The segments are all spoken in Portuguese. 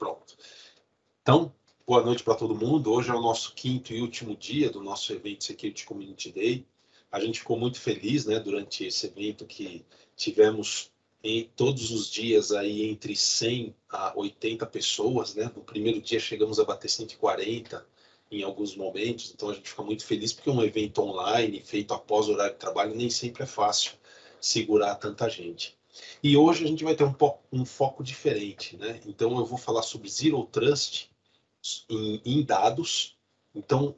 Pronto. Então, boa noite para todo mundo. Hoje é o nosso quinto e último dia do nosso evento Security Community Day. A gente ficou muito feliz, né, durante esse evento que tivemos em todos os dias aí entre 100 a 80 pessoas, né? No primeiro dia chegamos a bater 140 em alguns momentos, então a gente fica muito feliz porque um evento online feito após o horário de trabalho nem sempre é fácil segurar tanta gente. E hoje a gente vai ter um foco diferente, né? Então eu vou falar sobre Zero Trust em dados. Então,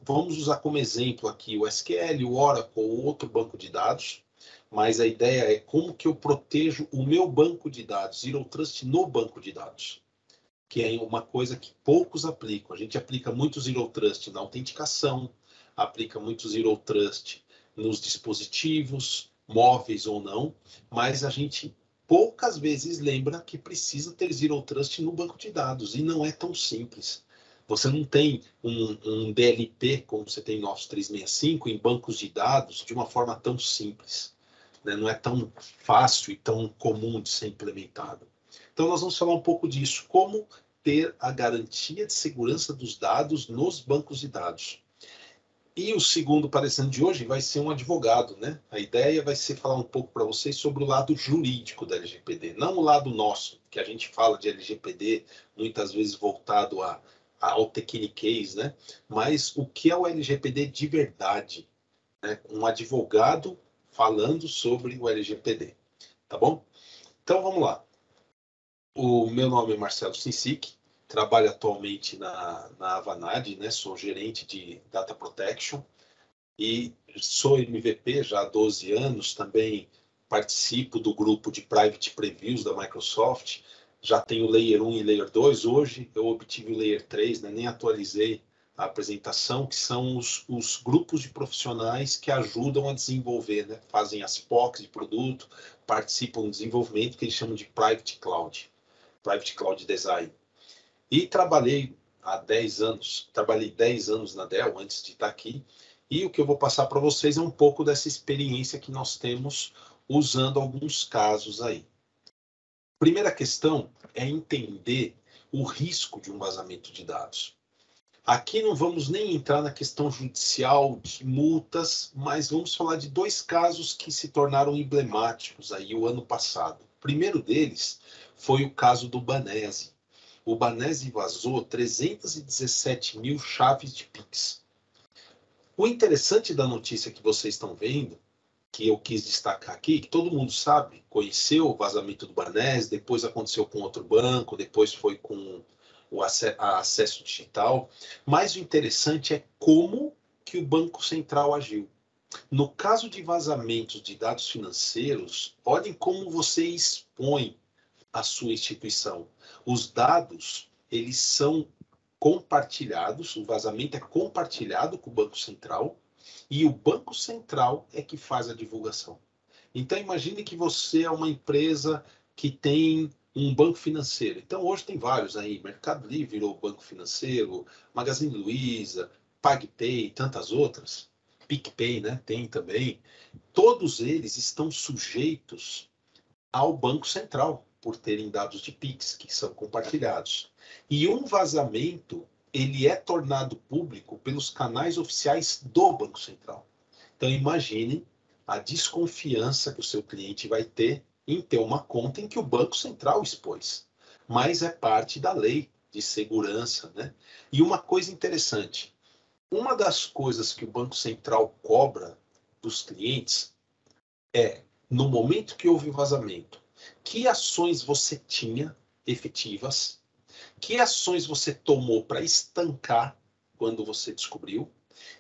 vamos usar como exemplo aqui o SQL, o Oracle ou outro banco de dados, mas a ideia é como que eu protejo o meu banco de dados, Zero Trust no banco de dados, que é uma coisa que poucos aplicam. A gente aplica muito Zero Trust na autenticação, aplica muito Zero Trust nos dispositivos, móveis ou não, mas a gente poucas vezes lembra que precisa ter Zero Trust no banco de dados, e não é tão simples. Você não tem um DLP, como você tem no Office 365, em bancos de dados, de uma forma tão simples, né? Não é tão fácil e tão comum de ser implementado. Então, nós vamos falar um pouco disso, como ter a garantia de segurança dos dados nos bancos de dados. E o segundo palestrante de hoje vai ser um advogado, né? A ideia vai ser falar um pouco para vocês sobre o lado jurídico da LGPD, não o lado nosso, que a gente fala de LGPD, muitas vezes voltado ao techniquez, né? Mas o que é o LGPD de verdade, né? Um advogado falando sobre o LGPD, tá bom? Então, vamos lá. O meu nome é Marcelo Sinsic, trabalho atualmente na Avanade, né? Sou gerente de Data Protection e sou MVP já há 12 anos, também participo do grupo de Private Previews da Microsoft, já tenho Layer 1 e Layer 2, hoje eu obtive o Layer 3, né? Nem atualizei a apresentação, que são os grupos de profissionais que ajudam a desenvolver, né? Fazem as POCs de produto, participam do desenvolvimento, que eles chamam de Private Cloud Design. E trabalhei 10 anos na Dell antes de estar aqui, e o que eu vou passar para vocês é um pouco dessa experiência que nós temos usando alguns casos aí. Primeira questão é entender o risco de um vazamento de dados. Aqui não vamos nem entrar na questão judicial de multas, mas vamos falar de dois casos que se tornaram emblemáticos aí o ano passado. O primeiro deles foi o caso do Banese. O Banese vazou 317 mil chaves de Pix. O interessante da notícia que vocês estão vendo, que eu quis destacar aqui, que todo mundo sabe, conheceu o vazamento do Banese, depois aconteceu com outro banco, depois foi com o acesso digital, mas o interessante é como que o Banco Central agiu. No caso de vazamentos de dados financeiros, olhem como você expõe a sua instituição. Os dados, eles são compartilhados, o vazamento é compartilhado com o Banco Central, e o Banco Central é que faz a divulgação. Então, imagine que você é uma empresa que tem um banco financeiro. Então, hoje tem vários aí. Mercado Livre virou banco financeiro, Magazine Luiza, PagPay e tantas outras. PicPay, né? Tem também. Todos eles estão sujeitos ao Banco Central, por terem dados de Pix, que são compartilhados. E um vazamento, ele é tornado público pelos canais oficiais do Banco Central. Então, imaginem a desconfiança que o seu cliente vai ter em ter uma conta em que o Banco Central expôs. Mas é parte da lei de segurança, né? E uma coisa interessante, uma das coisas que o Banco Central cobra dos clientes é, no momento que houve vazamento, que ações você tinha efetivas, que ações você tomou para estancar quando você descobriu,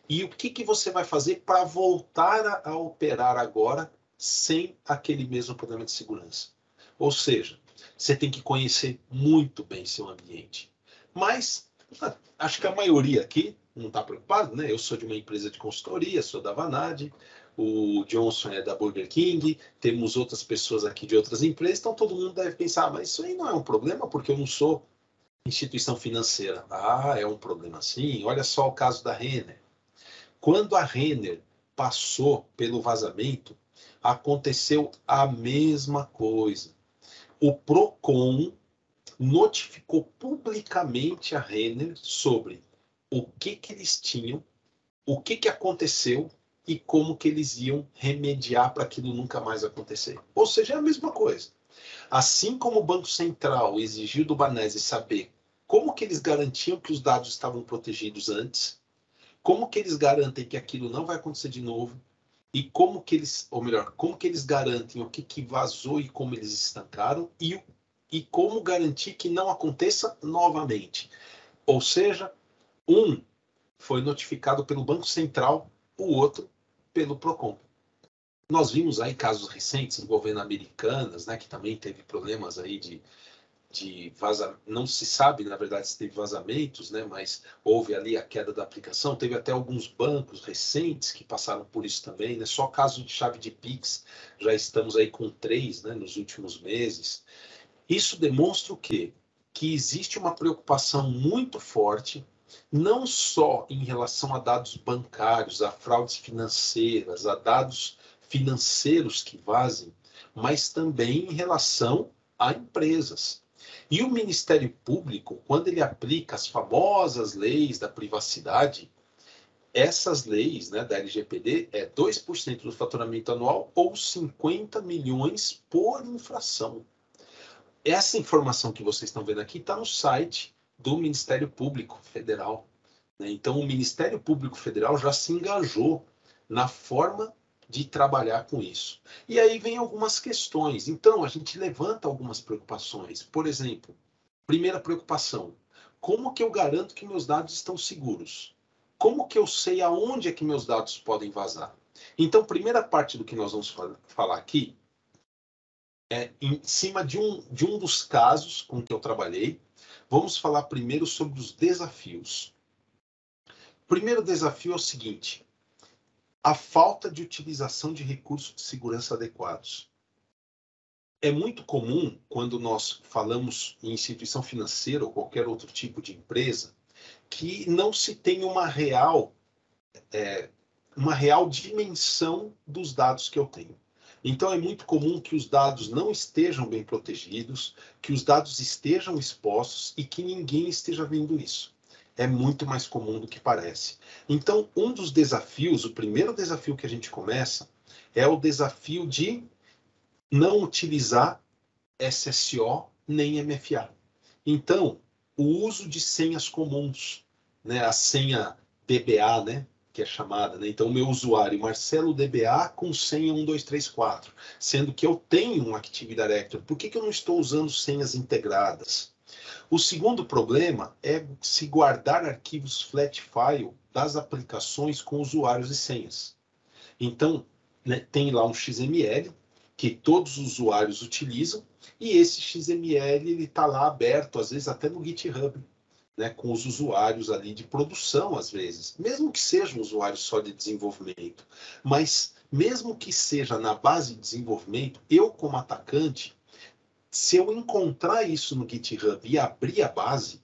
e o que você vai fazer para voltar a operar agora sem aquele mesmo problema de segurança. Ou seja, você tem que conhecer muito bem seu ambiente. Mas acho que a maioria aqui não está preocupado, né? Eu sou de uma empresa de consultoria, sou da Vanade, o Johnson é da Burger King, temos outras pessoas aqui de outras empresas, então todo mundo deve pensar, mas isso aí não é um problema, porque eu não sou instituição financeira. Ah, é um problema sim. Olha só o caso da Renner. Quando a Renner passou pelo vazamento, aconteceu a mesma coisa. O Procon notificou publicamente a Renner sobre o que eles tinham, o que aconteceu e como que eles iam remediar para aquilo nunca mais acontecer. Ou seja, é a mesma coisa. Assim como o Banco Central exigiu do Banese saber como que eles garantiam que os dados estavam protegidos antes, como que eles garantem que aquilo não vai acontecer de novo, e como que eles, ou melhor, como que eles garantem o que vazou e como eles estancaram, e como garantir que não aconteça novamente. Ou seja, um foi notificado pelo Banco Central, o outro pelo Procon. Nós vimos aí casos recentes envolvendo Americanas, né, que também teve problemas aí de vazamento. Não se sabe, na verdade, se teve vazamentos, né, mas houve ali a queda da aplicação. Teve até alguns bancos recentes que passaram por isso também, né? Só caso de chave de Pix, já estamos aí com 3, né, nos últimos meses. Isso demonstra o quê? Que existe uma preocupação muito forte, não só em relação a dados bancários, a fraudes financeiras, a dados financeiros que vazem, mas também em relação a empresas. E o Ministério Público, quando ele aplica as famosas leis da privacidade, essas leis, né, da LGPD é 2% do faturamento anual ou 50 milhões por infração. Essa informação que vocês estão vendo aqui está no site do Ministério Público Federal, né? Então, o Ministério Público Federal já se engajou na forma de trabalhar com isso. E aí vem algumas questões. Então, a gente levanta algumas preocupações. Por exemplo, primeira preocupação, como que eu garanto que meus dados estão seguros? Como que eu sei aonde é que meus dados podem vazar? Então, primeira parte do que nós vamos falar aqui em cima de um dos casos com que eu trabalhei. Vamos falar primeiro sobre os desafios. O primeiro desafio é o seguinte: a falta de utilização de recursos de segurança adequados. É muito comum, quando nós falamos em instituição financeira ou qualquer outro tipo de empresa, que não se tem uma real dimensão dos dados que eu tenho. Então, é muito comum que os dados não estejam bem protegidos, que os dados estejam expostos e que ninguém esteja vendo isso. É muito mais comum do que parece. Então, um dos desafios, o primeiro desafio que a gente começa, é o desafio de não utilizar SSO nem MFA. Então, o uso de senhas comuns, né, a senha DBA, né, que é chamada, né? Então, o meu usuário, Marcelo DBA, com senha 1234, sendo que eu tenho um Active Directory. Por que eu não estou usando senhas integradas? O segundo problema é se guardar arquivos flat file das aplicações com usuários e senhas. Então, né, tem lá um XML que todos os usuários utilizam, e esse XML está lá aberto, às vezes até no GitHub, né, com os usuários ali de produção, às vezes, mesmo que sejam usuários só de desenvolvimento. Mas, mesmo que seja na base de desenvolvimento, eu, como atacante, se eu encontrar isso no GitHub e abrir a base,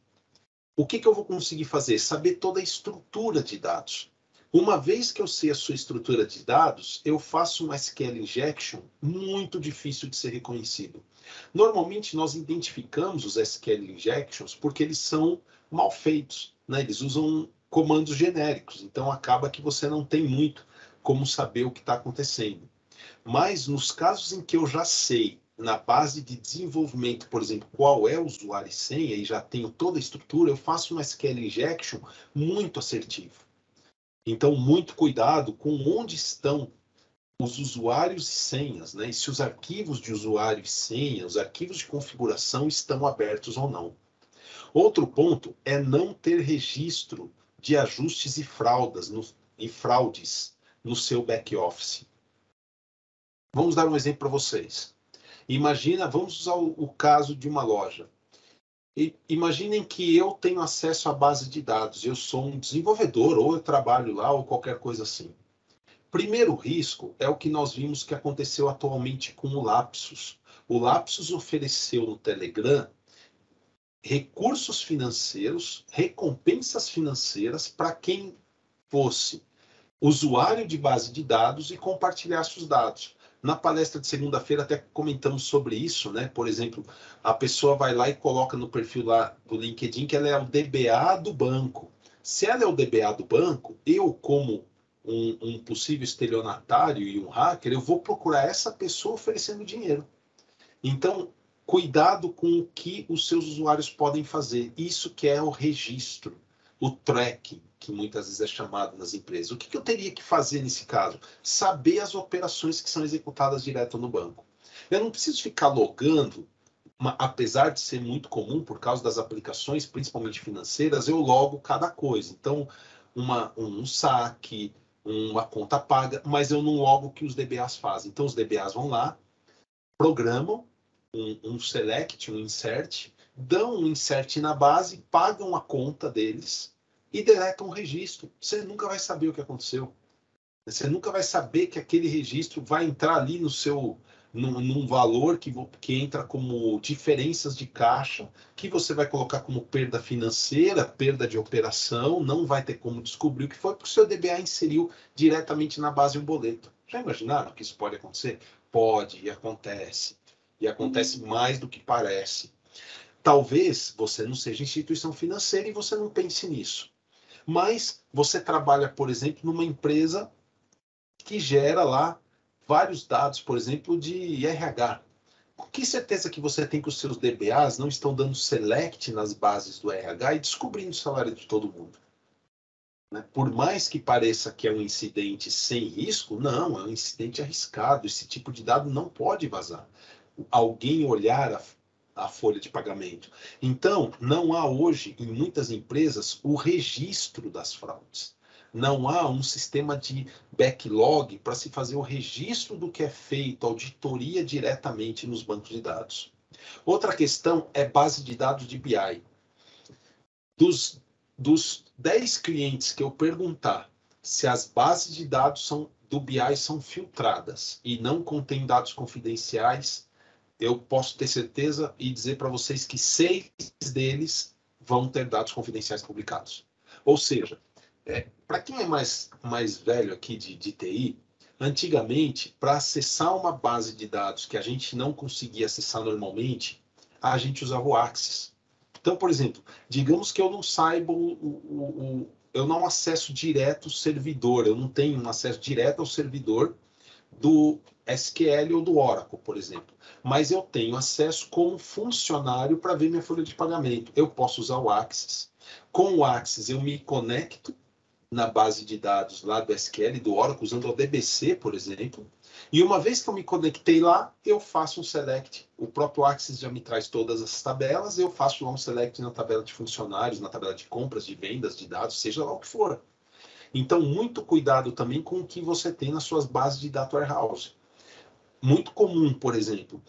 o que eu vou conseguir fazer? Saber toda a estrutura de dados. Uma vez que eu sei a sua estrutura de dados, eu faço um SQL injection muito difícil de ser reconhecido. Normalmente, nós identificamos os SQL injections porque eles são mal feitos, né? Eles usam comandos genéricos, então acaba que você não tem muito como saber o que está acontecendo. Mas nos casos em que eu já sei, na base de desenvolvimento, por exemplo, qual é o usuário e senha, e já tenho toda a estrutura, eu faço um SQL injection muito assertivo. Então, muito cuidado com onde estão os usuários e senhas, né? E se os arquivos de usuário e senha, os arquivos de configuração estão abertos ou não. Outro ponto é não ter registro de ajustes e fraudes no seu back-office. Vamos dar um exemplo para vocês. Imagina, vamos usar o caso de uma loja. Imaginem que eu tenho acesso à base de dados, eu sou um desenvolvedor, ou eu trabalho lá, ou qualquer coisa assim. Primeiro risco é o que nós vimos que aconteceu atualmente com o Lapsus. O Lapsus ofereceu no Telegram recursos financeiros, recompensas financeiras para quem fosse usuário de base de dados e compartilhasse os dados. Na palestra de segunda-feira até comentamos sobre isso, né? Por exemplo, a pessoa vai lá e coloca no perfil lá do LinkedIn que ela é o DBA do banco. Se ela é o DBA do banco, eu, como um possível estelionatário e um hacker, eu vou procurar essa pessoa oferecendo dinheiro. Então, cuidado com o que os seus usuários podem fazer. Isso que é o registro, o tracking, que muitas vezes é chamado nas empresas. O que eu teria que fazer nesse caso? Saber as operações que são executadas direto no banco. Eu não preciso ficar logando, apesar de ser muito comum por causa das aplicações, principalmente financeiras, eu logo cada coisa. Então, um saque, uma conta paga, mas eu não logo o que os DBAs fazem. Então, os DBAs vão lá, programam um select, um insert, dão um insert na base, pagam a conta deles e deletam o registro. Você nunca vai saber o que aconteceu. Você nunca vai saber que aquele registro vai entrar ali no seu num valor que entra como diferenças de caixa, que você vai colocar como perda financeira, perda de operação, não vai ter como descobrir o que foi, porque o seu DBA inseriu diretamente na base um boleto. Já imaginaram que isso pode acontecer? Pode, e acontece. E acontece mais do que parece. Talvez você não seja instituição financeira e você não pense nisso. Mas você trabalha, por exemplo, numa empresa que gera lá vários dados, por exemplo, de RH. Com que certeza que você tem que os seus DBAs não estão dando select nas bases do RH e descobrindo o salário de todo mundo? Né? Por mais que pareça que é um incidente sem risco, não, é um incidente arriscado. Esse tipo de dado não pode vazar. Alguém olhar a folha de pagamento. Então, não há hoje, em muitas empresas, o registro das fraudes. Não há um sistema de backlog para se fazer o registro do que é feito, auditoria diretamente nos bancos de dados. Outra questão é base de dados de BI. Dos 10 clientes que eu perguntar se as bases de dados do BI são filtradas e não contêm dados confidenciais, eu posso ter certeza e dizer para vocês que 6 deles vão ter dados confidenciais publicados. Ou seja, para quem é mais velho aqui de TI, antigamente, para acessar uma base de dados que a gente não conseguia acessar normalmente, a gente usava o Axis. Então, por exemplo, digamos que eu não saiba eu não acesso direto o servidor, eu não tenho um acesso direto ao servidor do SQL ou do Oracle, por exemplo. Mas eu tenho acesso como funcionário para ver minha folha de pagamento. Eu posso usar o Axis. Com o Axis, eu me conecto na base de dados lá do SQL, do Oracle, usando o DBC, por exemplo. E uma vez que eu me conectei lá, eu faço um select. O próprio Axis já me traz todas as tabelas, eu faço lá um select na tabela de funcionários, na tabela de compras, de vendas, de dados, seja lá o que for. Então, muito cuidado também com o que você tem nas suas bases de data warehouse. Muito comum, por exemplo,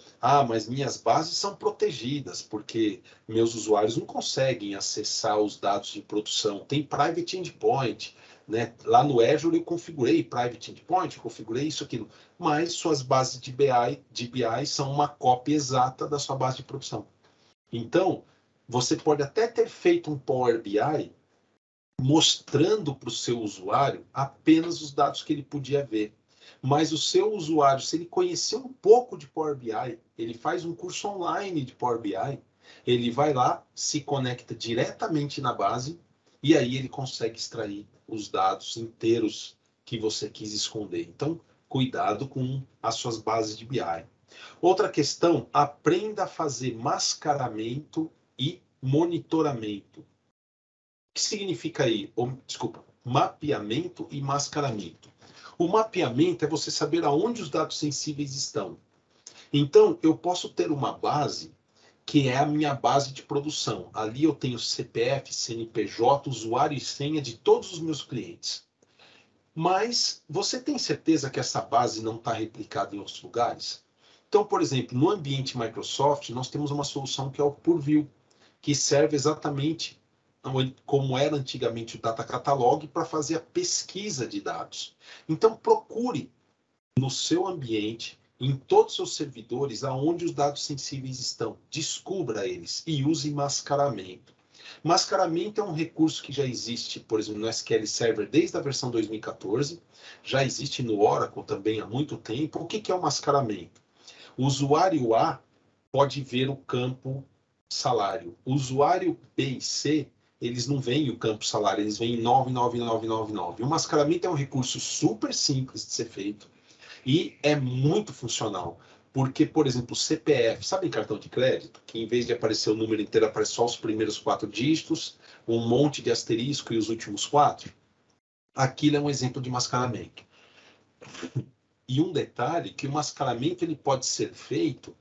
mas minhas bases são protegidas, porque meus usuários não conseguem acessar os dados de produção. Tem private endpoint, né? Lá no Azure eu configurei private endpoint, configurei isso, aquilo. Mas suas bases de BI são uma cópia exata da sua base de produção. Então, você pode até ter feito um Power BI mostrando para o seu usuário apenas os dados que ele podia ver. Mas o seu usuário, se ele conhecer um pouco de Power BI, ele faz um curso online de Power BI, ele vai lá, se conecta diretamente na base e aí ele consegue extrair os dados inteiros que você quis esconder. Então, cuidado com as suas bases de BI. Outra questão, aprenda a fazer mascaramento e monitoramento. O que significa aí? Desculpa, mapeamento e mascaramento. O mapeamento é você saber aonde os dados sensíveis estão. Então, eu posso ter uma base que é a minha base de produção. Ali eu tenho CPF, CNPJ, usuário e senha de todos os meus clientes. Mas você tem certeza que essa base não está replicada em outros lugares? Então, por exemplo, no ambiente Microsoft, nós temos uma solução que é o Purview, que serve exatamente como era antigamente o Data Catalog, para fazer a pesquisa de dados. Então, procure no seu ambiente, em todos os seus servidores, aonde os dados sensíveis estão. Descubra eles e use mascaramento. Mascaramento é um recurso que já existe, por exemplo, no SQL Server desde a versão 2014, já existe no Oracle também há muito tempo. O que é o mascaramento? O usuário A pode ver o campo salário. O usuário B e C, eles não veem o campo salário, eles veem 99999. O mascaramento é um recurso super simples de ser feito e é muito funcional. Porque, por exemplo, o CPF, sabe em cartão de crédito? Que em vez de aparecer o número inteiro, aparece só os primeiros 4 dígitos, um monte de asterisco e os últimos 4? Aquilo é um exemplo de mascaramento. E um detalhe, que o mascaramento ele pode ser feito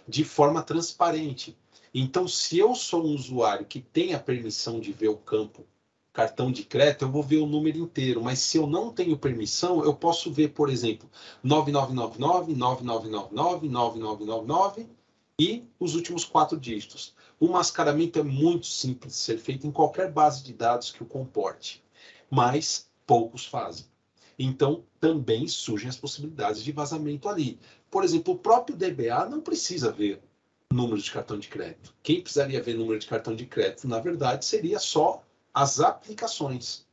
de forma transparente. Então, se eu sou um usuário que tem a permissão de ver o campo cartão de crédito, eu vou ver o número inteiro. Mas se eu não tenho permissão, eu posso ver, por exemplo, 9999, 9999, 9999 e os últimos 4 dígitos. O mascaramento é muito simples de ser feito em qualquer base de dados que o comporte, mas poucos fazem. Então, também surgem as possibilidades de vazamento ali. Por exemplo, o próprio DBA não precisa ver número de cartão de crédito. Quem precisaria ver número de cartão de crédito, na verdade, seria só as aplicações.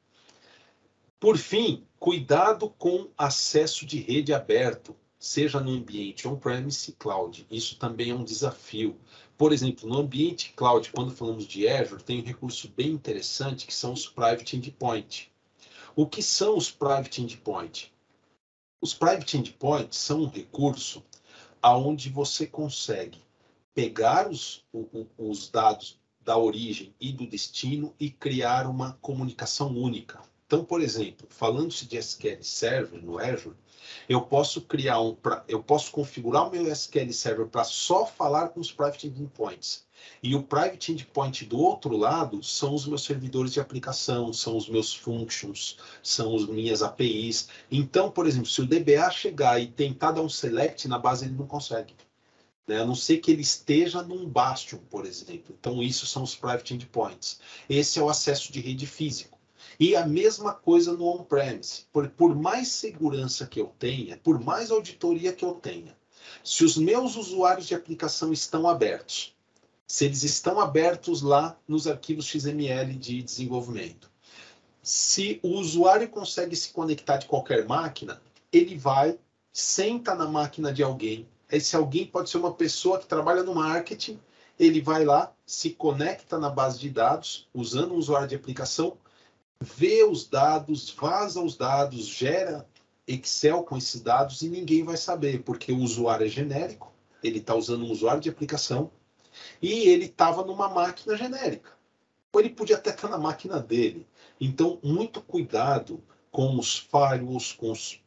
Por fim, cuidado com acesso de rede aberto, seja no ambiente on-premise e cloud. Isso também é um desafio. Por exemplo, no ambiente cloud, quando falamos de Azure, tem um recurso bem interessante que são os Private Endpoint. O que são os Private Endpoint? Os Private Endpoints são um recurso onde você consegue pegar os dados da origem e do destino e criar uma comunicação única. Então, por exemplo, falando-se de SQL Server no Azure, eu posso configurar o meu SQL Server para só falar com os Private Endpoints. E o Private Endpoint do outro lado são os meus servidores de aplicação, são os meus functions, são as minhas APIs. Então, por exemplo, se o DBA chegar e tentar dar um select na base, ele não consegue. A não ser que ele esteja num bastion, por exemplo. Então, isso são os private endpoints. Esse é o acesso de rede físico. E a mesma coisa no on-premise. Por mais segurança que eu tenha, por mais auditoria que eu tenha, se os meus usuários de aplicação estão abertos, se eles estão abertos lá nos arquivos XML de desenvolvimento, se o usuário consegue se conectar de qualquer máquina, ele vai, senta na máquina de alguém. Esse alguém pode ser uma pessoa que trabalha no marketing, ele vai lá, se conecta na base de dados, usando um usuário de aplicação, vê os dados, vaza os dados, gera Excel com esses dados e ninguém vai saber, porque o usuário é genérico, ele está usando um usuário de aplicação e ele estava numa máquina genérica. Ou ele podia até estar na máquina dele. Então, muito cuidado com os firewalls, com os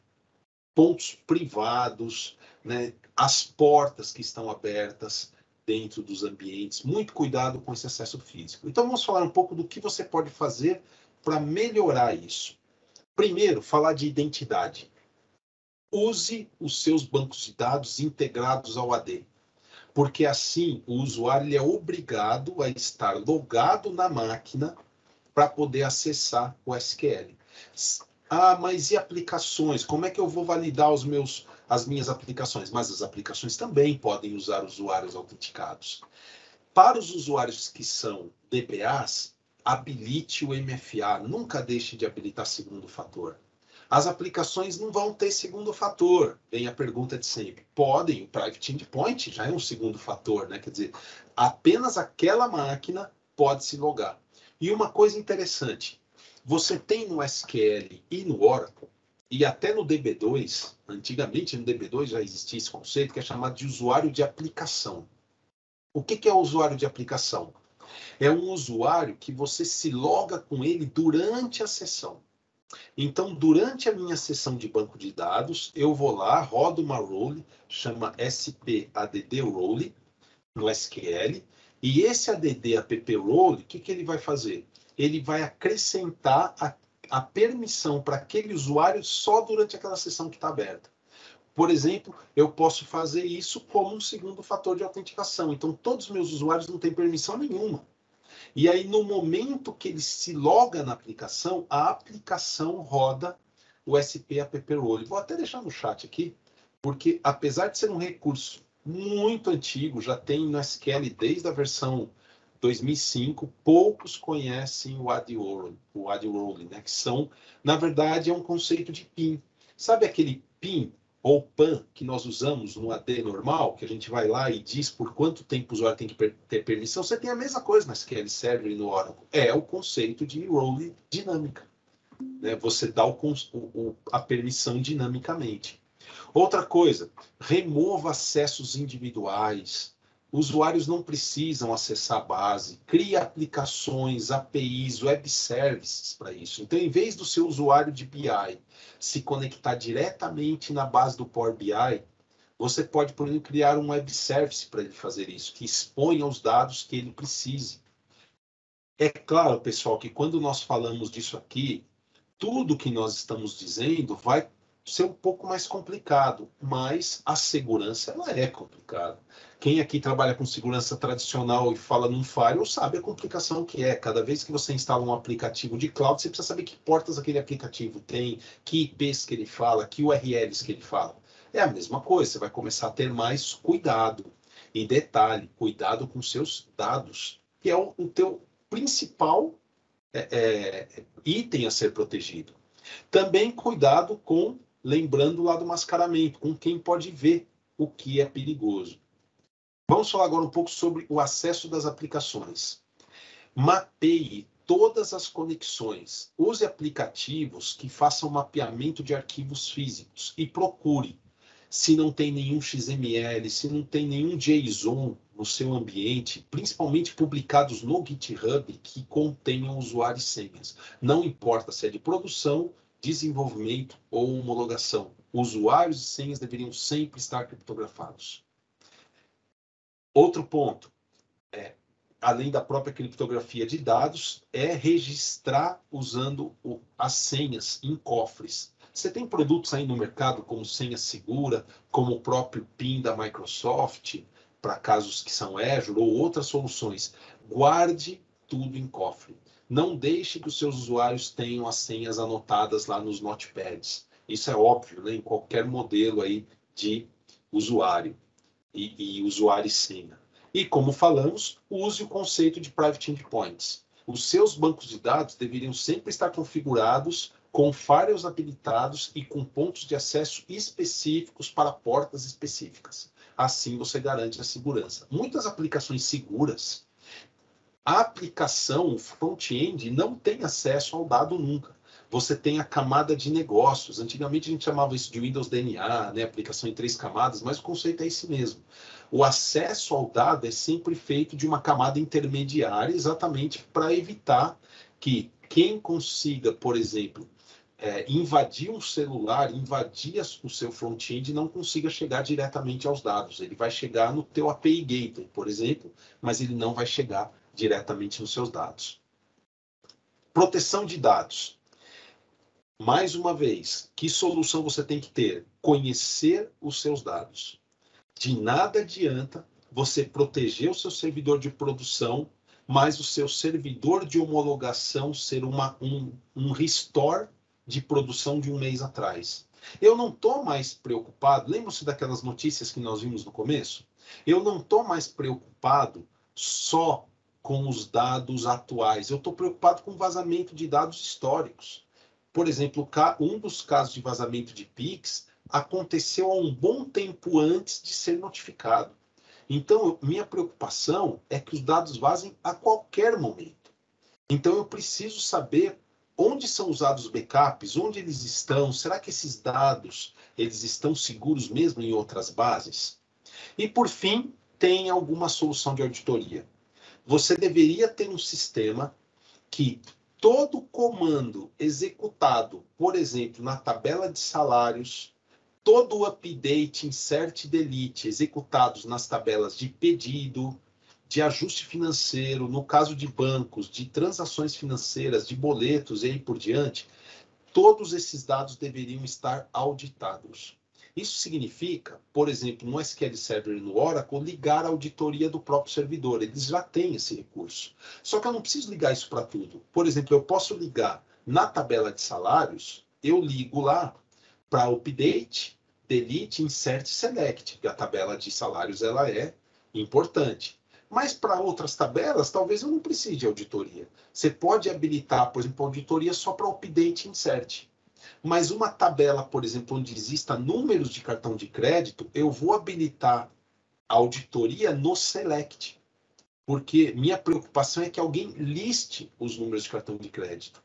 pontos privados, né? As portas que estão abertas dentro dos ambientes. Muito cuidado com esse acesso físico. Então, vamos falar um pouco do que você pode fazer para melhorar isso. Primeiro, falar de identidade. Use os seus bancos de dados integrados ao AD. Porque assim, o usuário ele é obrigado a estar logado na máquina para poder acessar o SQL. Ah, mas e aplicações? Como é que eu vou validar as minhas aplicações? Mas as aplicações também podem usar usuários autenticados. Para os usuários que são DBAs, habilite o MFA. Nunca deixe de habilitar segundo fator. As aplicações não vão ter segundo fator. Vem a pergunta de sempre. Podem, o Private Endpoint já é um segundo fator, né? Quer dizer, apenas aquela máquina pode se logar. E uma coisa interessante, você tem no SQL e no Oracle, e até no DB2, antigamente no DB2 já existia esse conceito, que é chamado de usuário de aplicação. O que é o usuário de aplicação? É um usuário que você se loga com ele durante a sessão. Então, durante a minha sessão de banco de dados, eu vou lá, rodo uma role, chama SPADD role, no SQL, e esse ADD app role, o que ele vai fazer? Ele vai acrescentar a permissão para aquele usuário só durante aquela sessão que está aberta. Por exemplo, eu posso fazer isso como um segundo fator de autenticação. Então, todos os meus usuários não têm permissão nenhuma. E aí, no momento que ele se loga na aplicação, a aplicação roda o SP app role. Vou até deixar no chat aqui, porque apesar de ser um recurso muito antigo, já tem no SQL desde a versão 2005, poucos conhecem o AD Role, né? Que são, na verdade, é um conceito de PIN. Sabe aquele PIN ou PAN que nós usamos no AD normal, que a gente vai lá e diz por quanto tempo o usuário tem que ter permissão? Você tem a mesma coisa na SQL Server e no Oracle. É o conceito de role dinâmica, né? Você dá a permissão dinamicamente. Outra coisa, remova acessos individuais. Usuários não precisam acessar a base. Crie aplicações, APIs, web services para isso. Então, em vez do seu usuário de BI se conectar diretamente na base do Power BI, você pode, por exemplo, criar um web service para ele fazer isso, que exponha os dados que ele precise. É claro, pessoal, que quando nós falamos disso aqui, tudo que nós estamos dizendo vai ser um pouco mais complicado, mas a segurança ela é complicada. Quem aqui trabalha com segurança tradicional e fala num firewall sabe a complicação que é. Cada vez que você instala um aplicativo de cloud, você precisa saber que portas aquele aplicativo tem, que IPs que ele fala, que URLs que ele fala. É a mesma coisa, você vai começar a ter mais cuidado. E detalhe, cuidado com seus dados, que é o teu principal item a ser protegido. Também cuidado com, lembrando lá do mascaramento, com quem pode ver o que é perigoso. Vamos falar agora um pouco sobre o acesso das aplicações. Mapeie todas as conexões. Use aplicativos que façam mapeamento de arquivos físicos e procure se não tem nenhum XML, se não tem nenhum JSON no seu ambiente, principalmente publicados no GitHub, que contenham usuários e senhas. Não importa se é de produção, desenvolvimento ou homologação. Usuários e senhas deveriam sempre estar criptografados. Outro ponto, além da própria criptografia de dados, é registrar usando as senhas em cofres. Você tem produtos aí no mercado como senha segura, como o próprio PIN da Microsoft, para casos que são Azure ou outras soluções. Guarde tudo em cofre. Não deixe que os seus usuários tenham as senhas anotadas lá nos notepads. Isso é óbvio, né? Em qualquer modelo aí de usuário e usuário e senha. E como falamos, use o conceito de Private Endpoints. Os seus bancos de dados deveriam sempre estar configurados com firewalls habilitados e com pontos de acesso específicos para portas específicas. Assim você garante a segurança. Muitas aplicações seguras, a aplicação front-end não tem acesso ao dado nunca. Você tem a camada de negócios. Antigamente a gente chamava isso de Windows DNA, né? Aplicação em 3 camadas, mas o conceito é esse mesmo. O acesso ao dado é sempre feito de uma camada intermediária, exatamente para evitar que quem consiga, por exemplo, invadir um celular, invadir o seu front-end, não consiga chegar diretamente aos dados. Ele vai chegar no teu API Gateway, por exemplo, mas ele não vai chegar diretamente nos seus dados. Proteção de dados. Mais uma vez, que solução você tem que ter? Conhecer os seus dados. De nada adianta você proteger o seu servidor de produção, mas o seu servidor de homologação ser um restore de produção de um mês atrás. Eu não estou mais preocupado, lembra-se daquelas notícias que nós vimos no começo? Eu não estou mais preocupado só com os dados atuais, eu estou preocupado com vazamento de dados históricos. Por exemplo, um dos casos de vazamento de PIX aconteceu há um bom tempo antes de ser notificado. Então, minha preocupação é que os dados vazem a qualquer momento. Então, eu preciso saber onde são usados os backups, onde eles estão, será que esses dados eles estão seguros mesmo em outras bases? E, por fim, tem alguma solução de auditoria. Você deveria ter um sistema que todo comando executado, por exemplo, na tabela de salários, todo o update, insert e delete executados nas tabelas de pedido, de ajuste financeiro, no caso de bancos, de transações financeiras, de boletos e aí por diante, todos esses dados deveriam estar auditados. Isso significa, por exemplo, no SQL Server e no Oracle, ligar a auditoria do próprio servidor. Eles já têm esse recurso. Só que eu não preciso ligar isso para tudo. Por exemplo, eu posso ligar na tabela de salários, eu ligo lá para update, delete, insert e select, porque a tabela de salários ela é importante. Mas para outras tabelas, talvez eu não precise de auditoria. Você pode habilitar, por exemplo, auditoria só para update e insert. Mas uma tabela, por exemplo, onde exista números de cartão de crédito, eu vou habilitar a auditoria no select. Porque minha preocupação é que alguém liste os números de cartão de crédito.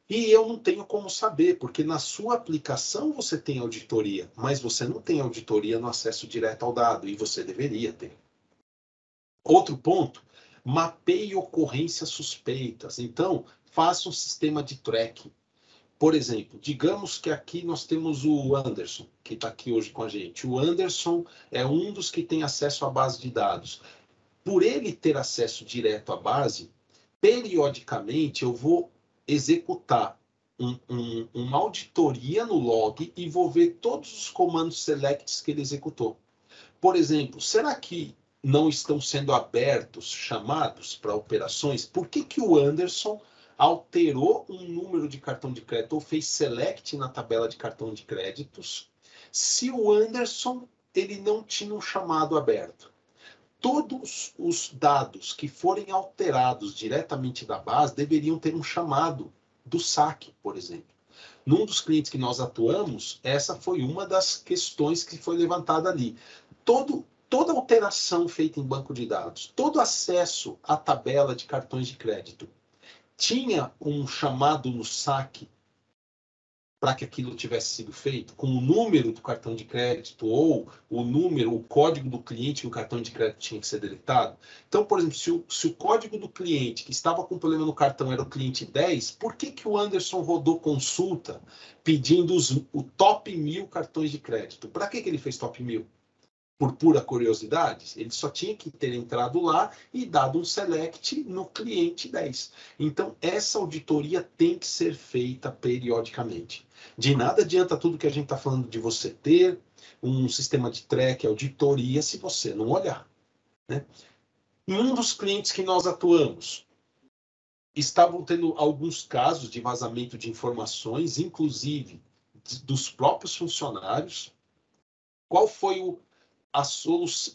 E eu não tenho como saber, porque na sua aplicação você tem auditoria, mas você não tem auditoria no acesso direto ao dado, e você deveria ter. Outro ponto, mapeie ocorrências suspeitas. Então, faça um sistema de tracking. Por exemplo, digamos que aqui nós temos o Anderson, que está aqui hoje com a gente. O Anderson é um dos que tem acesso à base de dados. Por ele ter acesso direto à base, periodicamente eu vou executar uma auditoria no log e vou ver todos os comandos selects que ele executou. Por exemplo, será que não estão sendo abertos chamados para operações? Por que que o Anderson alterou um número de cartão de crédito ou fez select na tabela de cartão de créditos se o Anderson ele não tinha um chamado aberto? Todos os dados que forem alterados diretamente da base deveriam ter um chamado do saque, por exemplo. Num dos clientes que nós atuamos, essa foi uma das questões que foi levantada ali. Toda alteração feita em banco de dados, todo acesso à tabela de cartões de crédito, tinha um chamado no saque para que aquilo tivesse sido feito, com o número do cartão de crédito ou o código do cliente que o cartão de crédito tinha que ser deletado. Então, por exemplo, se o código do cliente que estava com problema no cartão era o cliente 10, por que que o Anderson rodou consulta pedindo o top 1000 cartões de crédito? Para que que ele fez top 1000? Por pura curiosidade, ele só tinha que ter entrado lá e dado um select no cliente 10. Então, essa auditoria tem que ser feita periodicamente. De nada adianta tudo que a gente está falando de você ter um sistema de track, auditoria, se você não olhar, né? Em um dos clientes que nós atuamos, estavam tendo alguns casos de vazamento de informações, inclusive dos próprios funcionários. Qual foi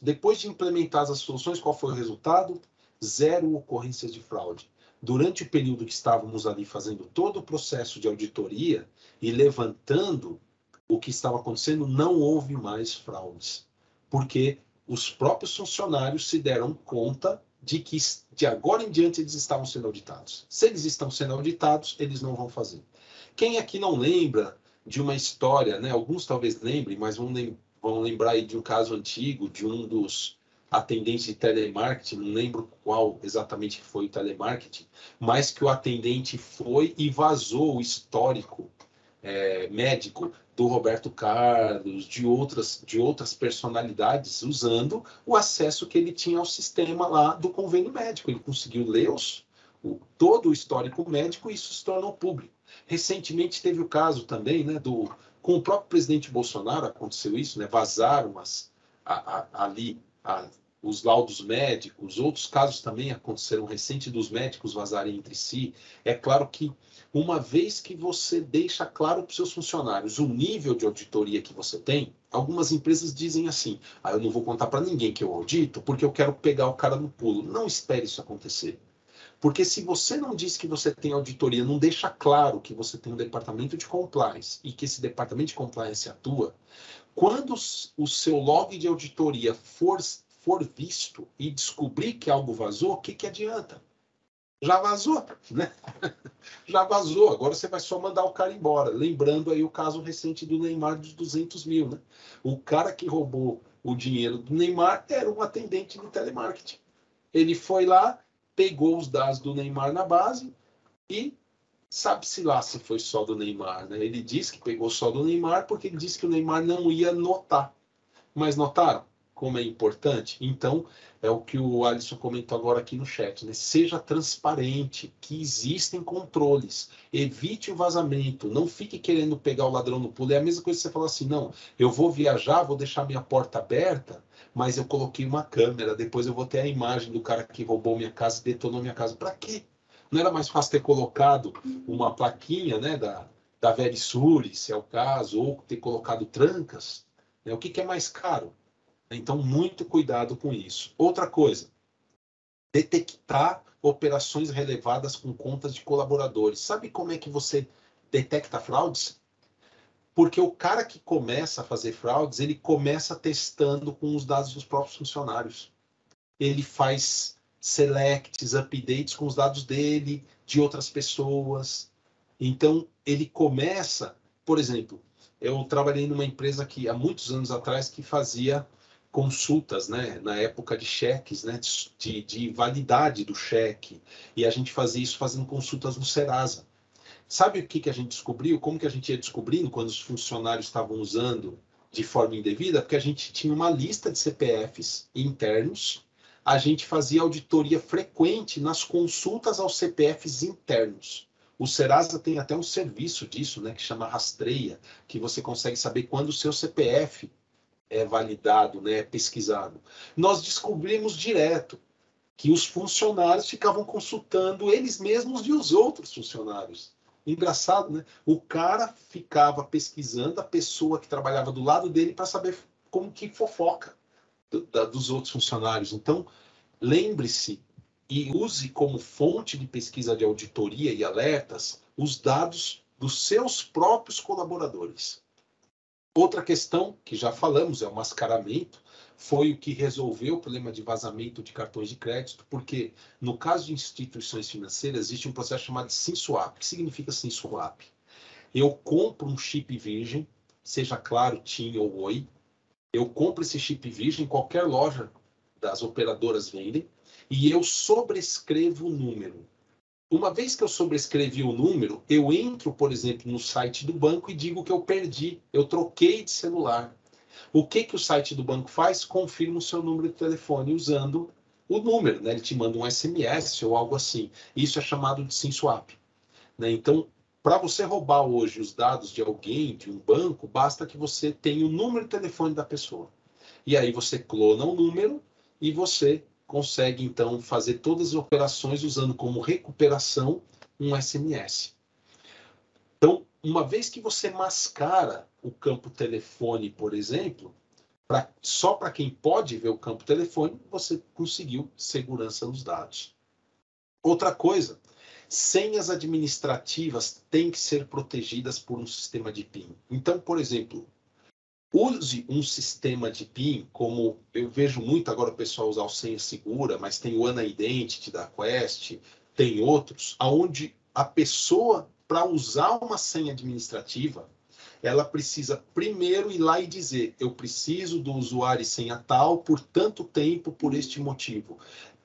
depois de implementar as soluções, qual foi o resultado? 0 ocorrências de fraude. Durante o período que estávamos ali fazendo todo o processo de auditoria e levantando o que estava acontecendo, não houve mais fraudes. Porque os próprios funcionários se deram conta de que de agora em diante eles estavam sendo auditados. Se eles estão sendo auditados, eles não vão fazer. Quem aqui não lembra de uma história, né? Alguns talvez lembrem, mas vão lembrar aí de um caso antigo, de um dos atendentes de telemarketing, não lembro qual exatamente foi o telemarketing, mas que o atendente foi e vazou o histórico médico do Roberto Carlos, de outras personalidades, usando o acesso que ele tinha ao sistema lá do convênio médico. Ele conseguiu ler todo o histórico médico e isso se tornou público. Recentemente teve o caso também, né, com o próprio presidente Bolsonaro aconteceu isso, né? Vazaram os laudos médicos, outros casos também aconteceram recente dos médicos vazarem entre si. É claro que uma vez que você deixa claro para os seus funcionários o nível de auditoria que você tem, algumas empresas dizem assim, eu não vou contar para ninguém que eu audito porque eu quero pegar o cara no pulo. Não espere isso acontecer. Porque se você não diz que você tem auditoria, não deixa claro que você tem um departamento de compliance e que esse departamento de compliance atua, quando o seu log de auditoria for visto e descobrir que algo vazou, o que adianta? Já vazou, né? Já vazou, agora você vai só mandar o cara embora. Lembrando aí o caso recente do Neymar dos 200 mil, né? O cara que roubou o dinheiro do Neymar era um atendente de telemarketing. Ele foi lá, pegou os dados do Neymar na base e sabe-se lá se foi só do Neymar, né? Ele disse que pegou só do Neymar porque ele disse que o Neymar não ia notar. Mas notaram como é importante? Então, é o que o Alisson comentou agora aqui no chat, né? Seja transparente, que existem controles, evite o vazamento, não fique querendo pegar o ladrão no pulo. É a mesma coisa que você falar assim, não, eu vou viajar, vou deixar minha porta aberta, mas eu coloquei uma câmera, depois eu vou ter a imagem do cara que roubou minha casa e detonou minha casa. Para quê? Não era mais fácil ter colocado uma plaquinha, né, da Verisure, se é o caso, ou ter colocado trancas? O que é mais caro? Então, muito cuidado com isso. Outra coisa, detectar operações relevadas com contas de colaboradores. Sabe como é que você detecta fraudes? Porque o cara que começa a fazer fraudes, ele começa testando com os dados dos próprios funcionários. Ele faz selects, updates com os dados dele, de outras pessoas. Então, ele começa, por exemplo, eu trabalhei numa empresa que há muitos anos atrás que fazia consultas, né, na época de cheques, né, de validade do cheque, e a gente fazia isso fazendo consultas no Serasa. Sabe o que a gente descobriu? Como que a gente ia descobrindo quando os funcionários estavam usando de forma indevida? Porque a gente tinha uma lista de CPFs internos, a gente fazia auditoria frequente nas consultas aos CPFs internos. O Serasa tem até um serviço disso, né, que chama Rastreia, que você consegue saber quando o seu CPF é validado, né, é pesquisado. Nós descobrimos direto que os funcionários ficavam consultando eles mesmos e os outros funcionários. Engraçado, né? O cara ficava pesquisando a pessoa que trabalhava do lado dele para saber como que fofoca dos outros funcionários. Então, lembre-se e use como fonte de pesquisa de auditoria e alertas os dados dos seus próprios colaboradores. Outra questão que já falamos é o mascaramento. Foi o que resolveu o problema de vazamento de cartões de crédito, porque no caso de instituições financeiras existe um processo chamado SIM swap. O que significa SIM swap? Eu compro um chip virgem, seja Claro, TIM ou Oi, eu compro esse chip virgem em qualquer loja das operadoras vendem, e eu sobrescrevo o número. Uma vez que eu sobrescrevi o número, eu entro, por exemplo, no site do banco e digo que eu perdi, eu troquei de celular. O que o site do banco faz? Confirma o seu número de telefone usando o número, né? Ele te manda um SMS ou algo assim. Isso é chamado de SIM swap, né? Então, para você roubar hoje os dados de alguém, de um banco, basta que você tenha o número de telefone da pessoa. E aí você clona o número e você consegue, então, fazer todas as operações usando como recuperação um SMS. Então, uma vez que você mascara o campo telefone, por exemplo, só para quem pode ver o campo telefone, você conseguiu segurança nos dados. Outra coisa, senhas administrativas têm que ser protegidas por um sistema de PIN. Então, por exemplo, use um sistema de PIN, como eu vejo muito agora o pessoal usar o Senha Segura, mas tem o Ana Identity da Quest, tem outros, onde a pessoa, para usar uma senha administrativa, ela precisa primeiro ir lá e dizer: eu preciso do usuário e senha tal por tanto tempo, por este motivo.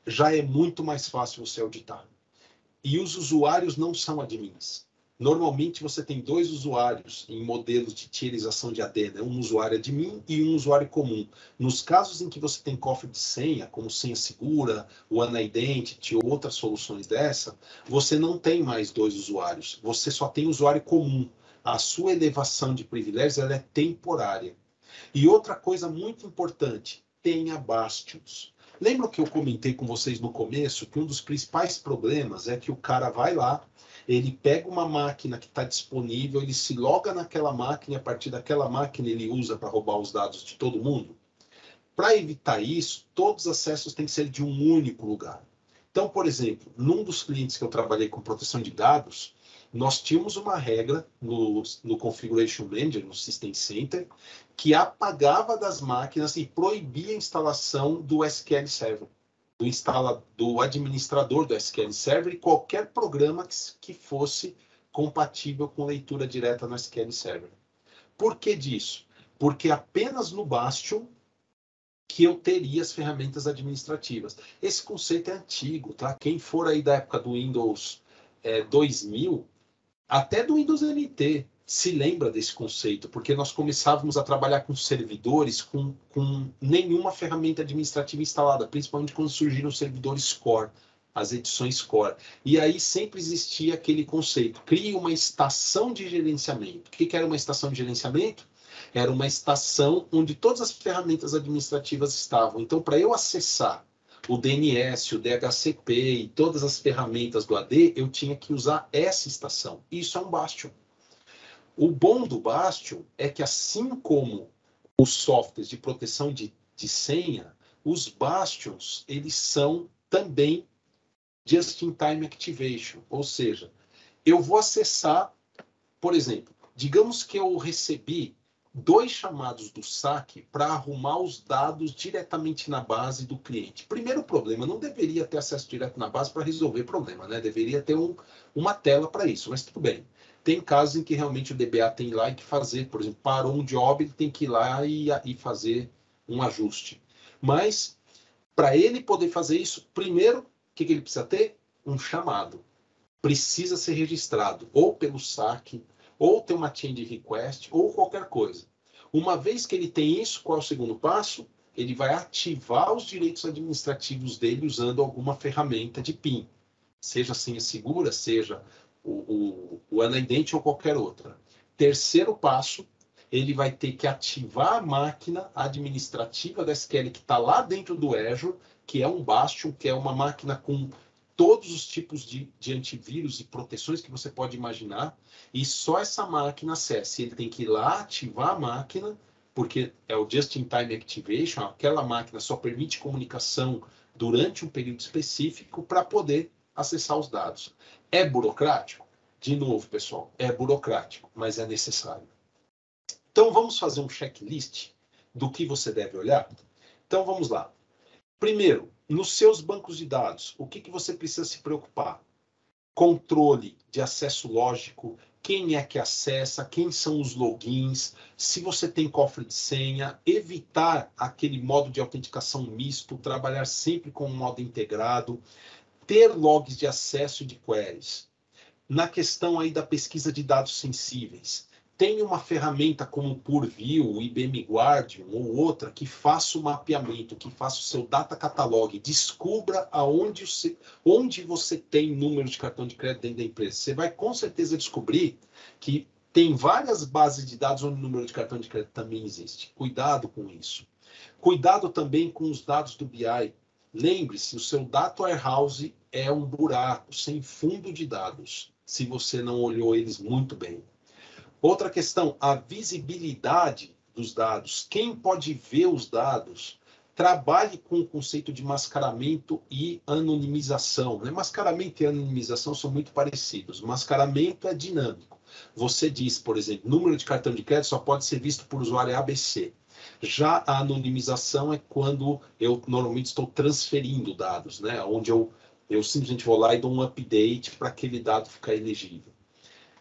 Já é muito mais fácil você auditar. E os usuários não são admins. Normalmente você tem dois usuários em modelos de tierização de AD, né? Um usuário admin e um usuário comum. Nos casos em que você tem cofre de senha, como Senha Segura, o Ana Identity ou outras soluções dessa, você não tem mais dois usuários. Você só tem usuário comum. A sua elevação de privilégios ela é temporária. E outra coisa muito importante, tenha bastions. Lembra que eu comentei com vocês no começo que um dos principais problemas é que o cara vai lá, ele pega uma máquina que está disponível, ele se loga naquela máquina e a partir daquela máquina ele usa para roubar os dados de todo mundo? Para evitar isso, todos os acessos têm que ser de um único lugar. Então, por exemplo, num dos clientes que eu trabalhei com proteção de dados, nós tínhamos uma regra no Configuration Manager, no System Center, que apagava das máquinas e proibia a instalação do SQL Server, do administrador do SQL Server e qualquer programa que fosse compatível com leitura direta no SQL Server. Por que disso? Porque apenas no Bastion que eu teria as ferramentas administrativas. Esse conceito é antigo, tá? Quem for aí da época do Windows 2000, até do Windows NT, se lembra desse conceito, porque nós começávamos a trabalhar com servidores com nenhuma ferramenta administrativa instalada, principalmente quando surgiram os servidores Core, as edições Core. E aí sempre existia aquele conceito, crie uma estação de gerenciamento. O que era uma estação de gerenciamento? Era uma estação onde todas as ferramentas administrativas estavam. Então, para eu acessar o DNS, o DHCP e todas as ferramentas do AD, eu tinha que usar essa estação. Isso é um Bastion. O bom do Bastion é que, assim como os softwares de proteção de senha, os Bastions, eles são também Just-in-Time Activation, ou seja, eu vou acessar, por exemplo, digamos que eu recebi 2 chamados do saque para arrumar os dados diretamente na base do cliente. Primeiro problema, não deveria ter acesso direto na base para resolver problema, né? Deveria ter uma tela para isso, mas tudo bem. Tem casos em que realmente o DBA tem lá que fazer, por exemplo, parou um job, ele tem que ir lá e fazer um ajuste. Mas, para ele poder fazer isso, primeiro, o que ele precisa ter? Um chamado. Precisa ser registrado, ou pelo saque, ou ter uma change request, ou qualquer coisa. Uma vez que ele tem isso, qual é o segundo passo? Ele vai ativar os direitos administrativos dele usando alguma ferramenta de PIN. Seja senha segura, seja o Unident ou qualquer outra. Terceiro passo, ele vai ter que ativar a máquina administrativa da SQL que está lá dentro do Azure, que é um Bastion, que é uma máquina com todos os tipos de antivírus e proteções que você pode imaginar, e só essa máquina acessa. Ele tem que ir lá, ativar a máquina, porque é o Just-in-Time Activation, aquela máquina só permite comunicação durante um período específico para poder acessar os dados. É burocrático? De novo, pessoal, é burocrático, mas é necessário. Então, vamos fazer um checklist do que você deve olhar? Então, vamos lá. Primeiro, nos seus bancos de dados, o que você precisa se preocupar? Controle de acesso lógico, quem é que acessa, quem são os logins, se você tem cofre de senha, evitar aquele modo de autenticação misto, trabalhar sempre com um modo integrado, ter logs de acesso e de queries. Na questão aí da pesquisa de dados sensíveis, tem uma ferramenta como o Purview, o IBM Guardian ou outra que faça o mapeamento, que faça o seu data catalog, descubra onde você tem número de cartão de crédito dentro da empresa. Você vai com certeza descobrir que tem várias bases de dados onde o número de cartão de crédito também existe. Cuidado com isso. Cuidado também com os dados do BI. Lembre-se, o seu data warehouse é um buraco sem fundo de dados, se você não olhou eles muito bem. Outra questão, a visibilidade dos dados. Quem pode ver os dados? Trabalhe com o conceito de mascaramento e anonimização. Mascaramento e anonimização são muito parecidos. Mascaramento é dinâmico. Você diz, por exemplo, número de cartão de crédito só pode ser visto por usuário ABC. Já a anonimização é quando eu normalmente estou transferindo dados, onde eu simplesmente vou lá e dou um update para aquele dado ficar elegível.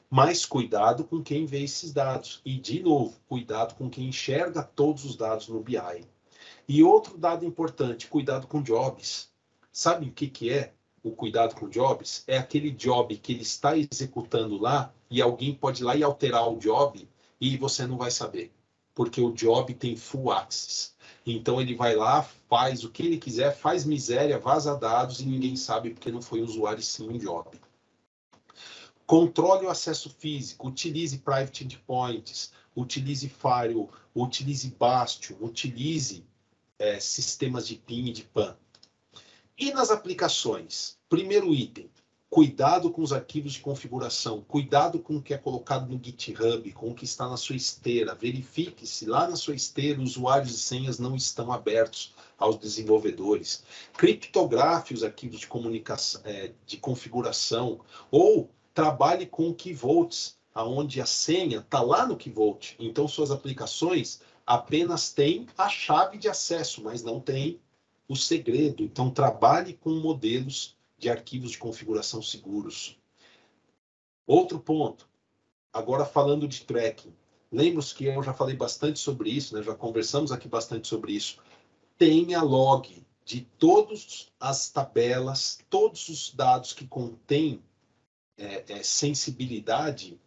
Mas cuidado com quem vê esses dados. E, de novo, cuidado com quem enxerga todos os dados no BI. E outro dado importante, cuidado com jobs. Sabe o que é o cuidado com jobs? É aquele job que ele está executando lá e alguém pode ir lá e alterar o job e você não vai saber. Porque o job tem full access. Então, ele vai lá, faz o que ele quiser, faz miséria, vaza dados e ninguém sabe porque não foi usuário sim um job. Controle o acesso físico, utilize private endpoints, utilize firewall, utilize Bastion, utilize sistemas de PIN e de PAN. E nas aplicações? Primeiro item, cuidado com os arquivos de configuração, cuidado com o que é colocado no GitHub, com o que está na sua esteira. Verifique se lá na sua esteira usuários e senhas não estão abertos aos desenvolvedores. Criptografe os arquivos de comunicação, de configuração, ou trabalhe com o Key Vaults, onde a senha está lá no Key Vault. Então, suas aplicações apenas têm a chave de acesso, mas não tem o segredo. Então, trabalhe com modelos de arquivos de configuração seguros. Outro ponto, agora falando de tracking. Lembra-se que eu já falei bastante sobre isso, já conversamos aqui bastante sobre isso. Tenha log de todas as tabelas, todos os dados que contêm sensibilidade,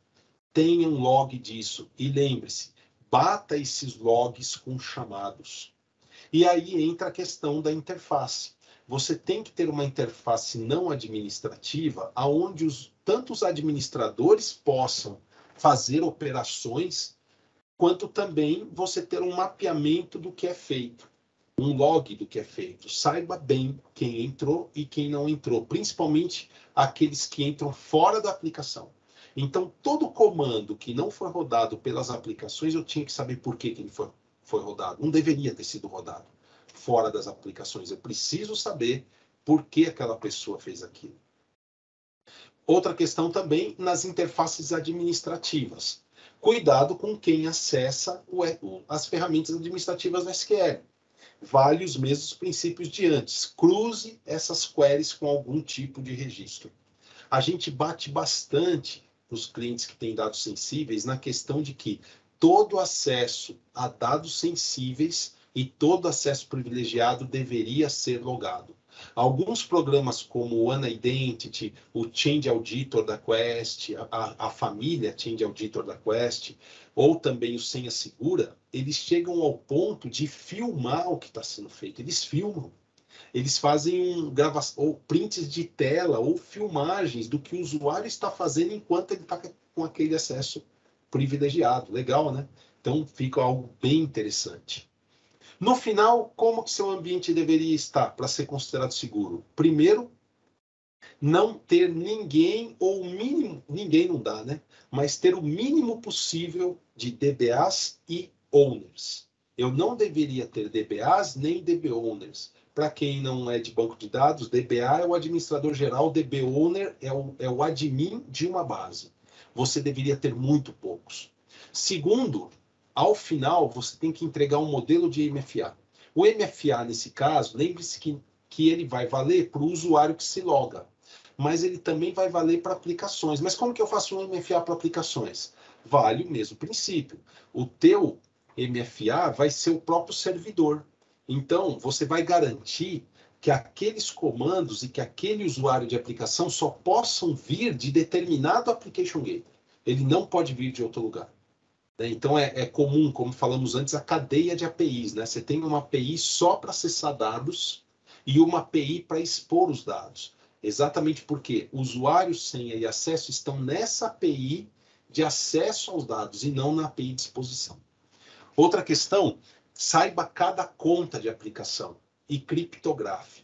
tenha um log disso. E lembre-se, bata esses logs com chamados. E aí entra a questão da interface. Você tem que ter uma interface não administrativa, onde tanto os administradores possam fazer operações, quanto também você ter um mapeamento do que é feito, um log do que é feito. Saiba bem quem entrou e quem não entrou, principalmente aqueles que entram fora da aplicação. Então, todo comando que não foi rodado pelas aplicações, eu tinha que saber por que ele foi rodado. Não deveria ter sido rodado fora das aplicações. Eu preciso saber por que aquela pessoa fez aquilo. Outra questão também nas interfaces administrativas. Cuidado com quem acessa as ferramentas administrativas do SQL. Vale os mesmos princípios de antes. Cruze essas queries com algum tipo de registro. A gente bate bastante nos clientes que têm dados sensíveis na questão de que todo acesso a dados sensíveis e todo acesso privilegiado deveria ser logado. Alguns programas como o OneIdentity, o Change Auditor da Quest, a família Change Auditor da Quest, ou também o Senha Segura, eles chegam ao ponto de filmar o que está sendo feito. Eles filmam. Eles fazem ou prints de tela ou filmagens do que o usuário está fazendo enquanto ele está com aquele acesso privilegiado. Legal, né? Então, fica algo bem interessante. No final, como que seu ambiente deveria estar para ser considerado seguro? Primeiro, não ter ninguém, ou o mínimo, ninguém não dá, né? Mas ter o mínimo possível de DBAs e owners. Eu não deveria ter DBAs nem DB owners. Para quem não é de banco de dados, DBA é o administrador geral, DB owner é o admin de uma base. Você deveria ter muito poucos. Segundo, ao final, você tem que entregar um modelo de MFA. O MFA, nesse caso, lembre-se que ele vai valer para o usuário que se loga, mas ele também vai valer para aplicações. Mas como que eu faço um MFA para aplicações? Vale o mesmo princípio. O teu MFA vai ser o próprio servidor. Então, você vai garantir que aqueles comandos e que aquele usuário de aplicação só possam vir de determinado application gateway. Ele não pode vir de outro lugar. Então, é comum, como falamos antes, a cadeia de APIs. Né? Você tem uma API só para acessar dados e uma API para expor os dados. Exatamente porque usuário, senha e acesso estão nessa API de acesso aos dados e não na API de exposição. Outra questão, saiba cada conta de aplicação e criptografe.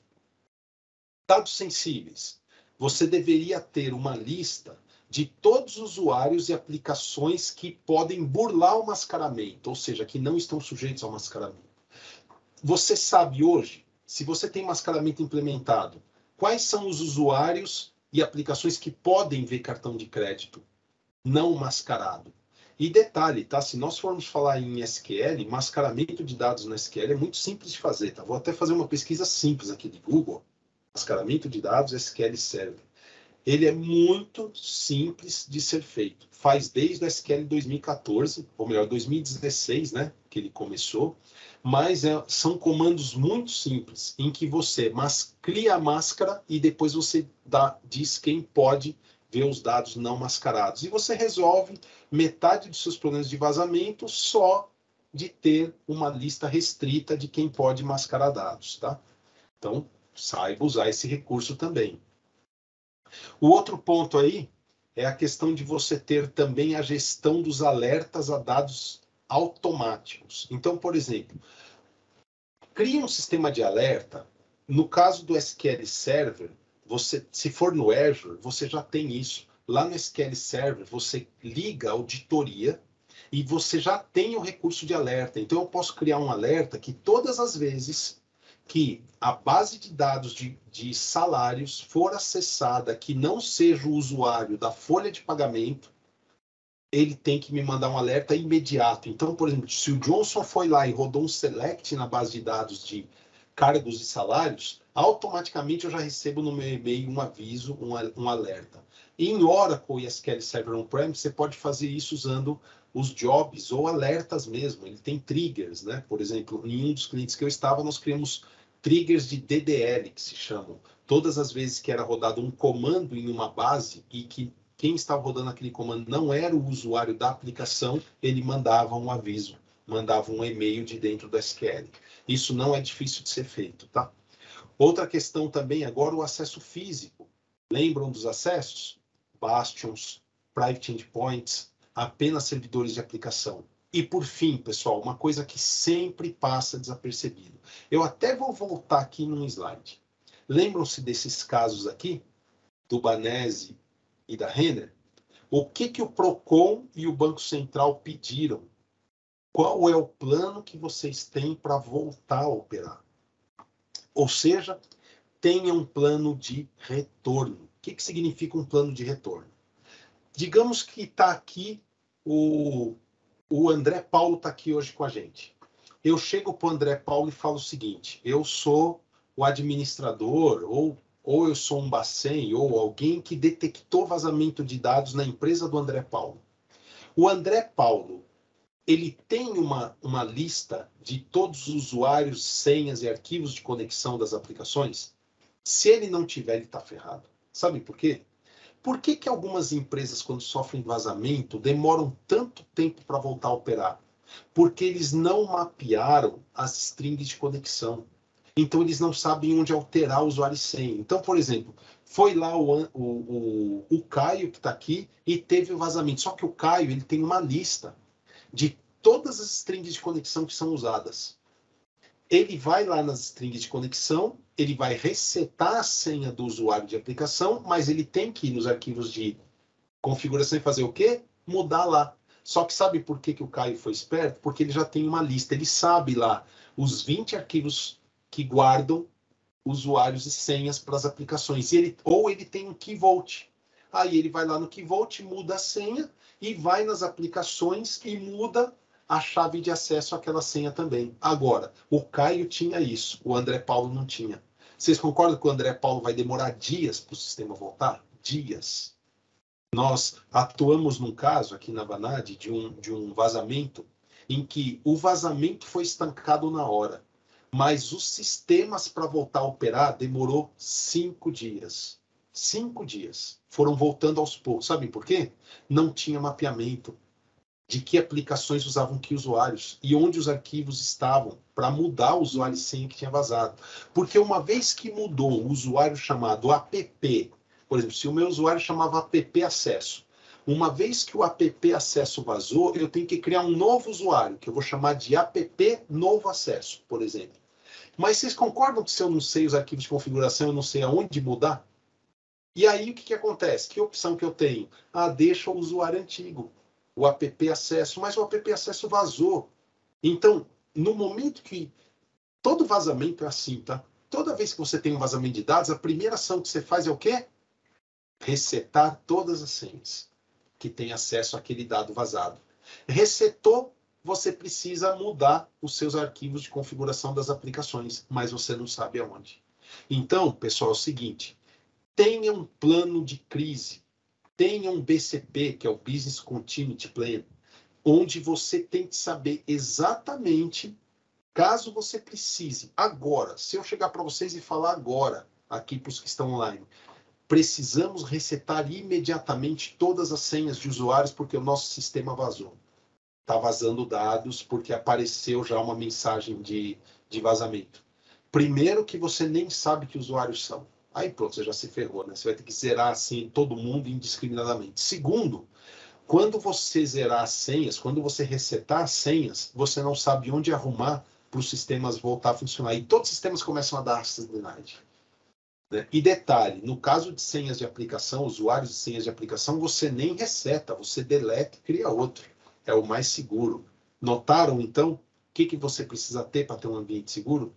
Dados sensíveis. Você deveria ter uma lista de todos os usuários e aplicações que podem burlar o mascaramento, ou seja, que não estão sujeitos ao mascaramento. Você sabe hoje, se você tem mascaramento implementado, quais são os usuários e aplicações que podem ver cartão de crédito não mascarado? E detalhe, tá? Se nós formos falar em SQL, mascaramento de dados no SQL é muito simples de fazer, tá? Vou até fazer uma pesquisa simples aqui de Google. Mascaramento de dados SQL Server. Ele é muito simples de ser feito. Faz desde o SQL 2014, ou melhor, 2016, né? Que ele começou. Mas são comandos muito simples, em que você cria a máscara e depois você diz quem pode ver os dados não mascarados. E você resolve metade dos seus problemas de vazamento só de ter uma lista restrita de quem pode mascarar dados, tá? Então, saiba usar esse recurso também. O outro ponto aí é a questão de você ter também a gestão dos alertas a dados automáticos. Então, por exemplo, cria um sistema de alerta. No caso do SQL Server, se for no Azure, você já tem isso. Lá no SQL Server, você liga a auditoria e você já tem o recurso de alerta. Então, eu posso criar um alerta que todas as vezes que a base de dados de salários for acessada, que não seja o usuário da folha de pagamento, ele tem que me mandar um alerta imediato. Então, por exemplo, se o Johnson foi lá e rodou um select na base de dados de cargos e salários, automaticamente eu já recebo no meu e-mail um aviso, um alerta. E em Oracle e SQL Server On-Prem, você pode fazer isso usando os jobs ou alertas mesmo. Ele tem triggers, né? Por exemplo, em um dos clientes que eu estava, nós criamos triggers de DDL, que se chamam. Todas as vezes que era rodado um comando em uma base e que quem estava rodando aquele comando não era o usuário da aplicação, ele mandava um aviso, mandava um e-mail de dentro do SQL. Isso não é difícil de ser feito, tá? Outra questão também, agora o acesso físico. Lembram dos acessos? Bastions, Private Endpoints, apenas servidores de aplicação. E por fim, pessoal, uma coisa que sempre passa desapercebido. Eu até vou voltar aqui num slide. Lembram-se desses casos aqui? Do Banese e da Renner? O que o Procon e o Banco Central pediram? Qual é o plano que vocês têm para voltar a operar? Ou seja, tenha um plano de retorno. O que significa um plano de retorno? Digamos que está aqui, o André Paulo está aqui hoje com a gente. Eu chego para o André Paulo e falo o seguinte: eu sou o administrador, ou eu sou um Bacen, ou alguém que detectou vazamento de dados na empresa do André Paulo. O André Paulo, ele tem uma lista de todos os usuários, senhas e arquivos de conexão das aplicações? Se ele não tiver, ele está ferrado. Sabe por quê? Por que algumas empresas, quando sofrem vazamento, demoram tanto tempo para voltar a operar? Porque eles não mapearam as strings de conexão. Então, eles não sabem onde alterar o usuário e senha. Então, por exemplo, foi lá o Caio, que está aqui, e teve o vazamento. Só que o Caio, ele tem uma lista de todas as strings de conexão que são usadas. Ele vai lá nas strings de conexão, ele vai resetar a senha do usuário de aplicação, mas ele tem que ir nos arquivos de configuração e fazer o quê? Mudar lá. Só que sabe por que o Caio foi esperto? Porque ele já tem uma lista, ele sabe lá os 20 arquivos que guardam usuários e senhas para as aplicações. Ou ele tem um Key Vault. Aí ele vai lá no Key Vault, muda a senha e vai nas aplicações e muda a chave de acesso àquela senha também. Agora, o Caio tinha isso, o André Paulo não tinha. Vocês concordam que o André Paulo vai demorar dias para o sistema voltar? Dias. Nós atuamos num caso aqui na Vanad de um vazamento em que o vazamento foi estancado na hora, mas os sistemas para voltar a operar demorou 5 dias. 5 dias. Foram voltando aos poucos. Sabem por quê? Não tinha mapeamento de que aplicações usavam que usuários e onde os arquivos estavam para mudar o usuário e senha que tinha vazado. Porque uma vez que mudou o usuário chamado app, por exemplo, se o meu usuário chamava app acesso, uma vez que o app acesso vazou, eu tenho que criar um novo usuário, que eu vou chamar de app novo acesso, por exemplo. Mas vocês concordam que se eu não sei os arquivos de configuração, eu não sei aonde mudar? E aí o que acontece? Que opção que eu tenho? Deixa o usuário antigo, o app acesso, mas o app acesso vazou. Então, no momento que todo vazamento é assim, tá? Toda vez que você tem um vazamento de dados, a primeira ação que você faz é o quê? Resetar todas as senhas que têm acesso àquele dado vazado. Resetou, você precisa mudar os seus arquivos de configuração das aplicações, mas você não sabe aonde. Então, pessoal, é o seguinte: tenha um plano de crise, tenha um BCP, que é o Business Continuity Plan, onde você tem que saber exatamente, caso você precise, agora, se eu chegar para vocês e falar agora, aqui para os que estão online, precisamos resetar imediatamente todas as senhas de usuários porque o nosso sistema vazou. Está vazando dados porque apareceu já uma mensagem de vazamento. Primeiro que você nem sabe que usuários são. Aí pronto, você já se ferrou, né? Você vai ter que zerar assim todo mundo indiscriminadamente. Segundo, quando você zerar as senhas, quando você resetar as senhas, você não sabe onde arrumar para os sistemas voltar a funcionar. E todos os sistemas começam a dar access denied. Né? E detalhe, no caso de senhas de aplicação, usuários de senhas de aplicação, você nem reseta, você deleta e cria outro. É o mais seguro. Notaram, então, o que você precisa ter para ter um ambiente seguro?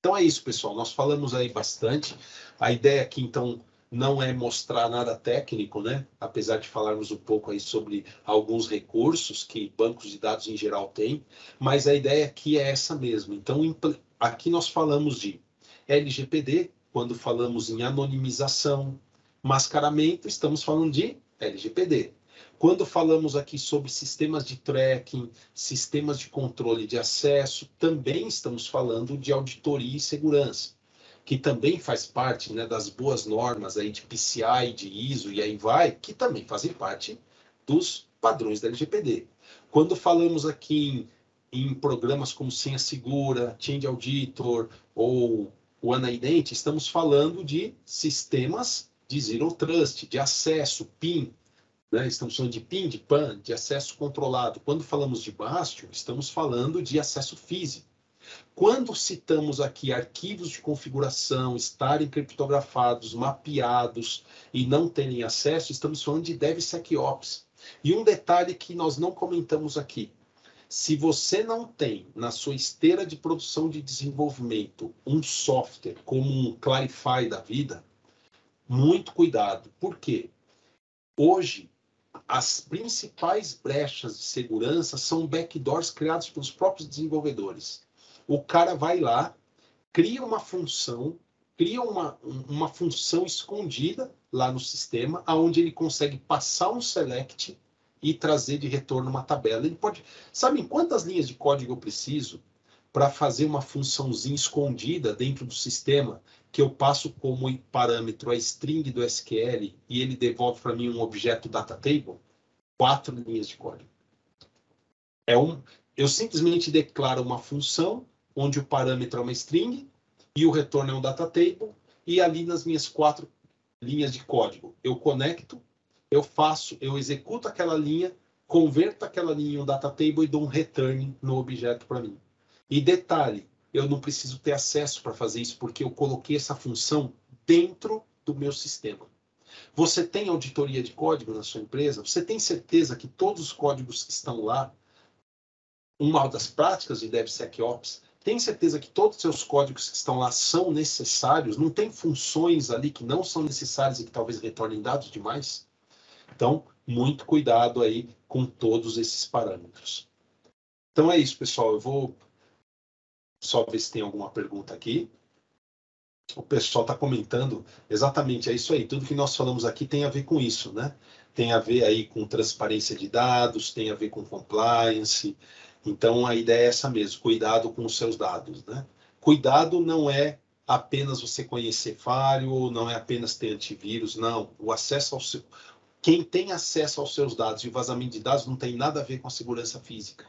Então é isso, pessoal. Nós falamos aí bastante. A ideia aqui, então, não é mostrar nada técnico, né? Apesar de falarmos um pouco aí sobre alguns recursos que bancos de dados em geral têm, mas a ideia aqui é essa mesmo. Então, aqui nós falamos de LGPD, quando falamos em anonimização, mascaramento, estamos falando de LGPD. Quando falamos aqui sobre sistemas de tracking, sistemas de controle de acesso, também estamos falando de auditoria e segurança, que também faz parte, né, das boas normas aí de PCI, de ISO e aí vai, que também fazem parte dos padrões da LGPD. Quando falamos aqui em programas como Senha Segura, Change Auditor ou OneIdent, estamos falando de sistemas de Zero Trust, de acesso, PIN, né? Estamos falando de PIN, de PAN, de acesso controlado. Quando falamos de Bastion, estamos falando de acesso físico. Quando citamos aqui arquivos de configuração estarem criptografados, mapeados e não terem acesso, estamos falando de DevSecOps. E um detalhe que nós não comentamos aqui. Se você não tem na sua esteira de produção de desenvolvimento um software como um Clarify da vida, muito cuidado. Por quê? Hoje, as principais brechas de segurança são backdoors criados pelos próprios desenvolvedores. O cara vai lá, cria uma função escondida lá no sistema, onde ele consegue passar um select e trazer de retorno uma tabela. Ele pode... Sabem quantas linhas de código eu preciso para fazer uma funçãozinha escondida dentro do sistema que eu passo como parâmetro a string do SQL e ele devolve para mim um objeto data table? 4 linhas de código. Eu simplesmente declaro uma função onde o parâmetro é uma string e o retorno é um data table, e ali nas minhas 4 linhas de código eu conecto, eu executo aquela linha, converto aquela linha em um data table e dou um return no objeto para mim. E detalhe, eu não preciso ter acesso para fazer isso, porque eu coloquei essa função dentro do meu sistema. Você tem auditoria de código na sua empresa? Você tem certeza que todos os códigos que estão lá, uma das práticas de DevSecOps, tem certeza que todos os seus códigos que estão lá são necessários? Não tem funções ali que não são necessárias e que talvez retornem dados demais? Então, muito cuidado aí com todos esses parâmetros. Então é isso, pessoal. Eu vou só ver se tem alguma pergunta aqui. O pessoal está comentando exatamente, é isso aí. Tudo que nós falamos aqui tem a ver com isso, né? Tem a ver aí com transparência de dados, tem a ver com compliance. Então, a ideia é essa mesmo, cuidado com os seus dados, né? Cuidado não é apenas você conhecer firewall, não é apenas ter antivírus, não. O acesso ao seu... Quem tem acesso aos seus dados e o vazamento de dados não tem nada a ver com a segurança física.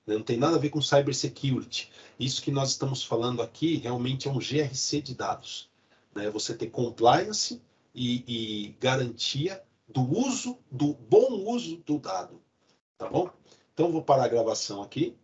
Não tem nada a ver com cybersecurity. Isso que nós estamos falando aqui realmente é um GRC de dados, né? Você ter compliance e garantia do bom uso do dado, tá bom? Então, vou parar a gravação aqui.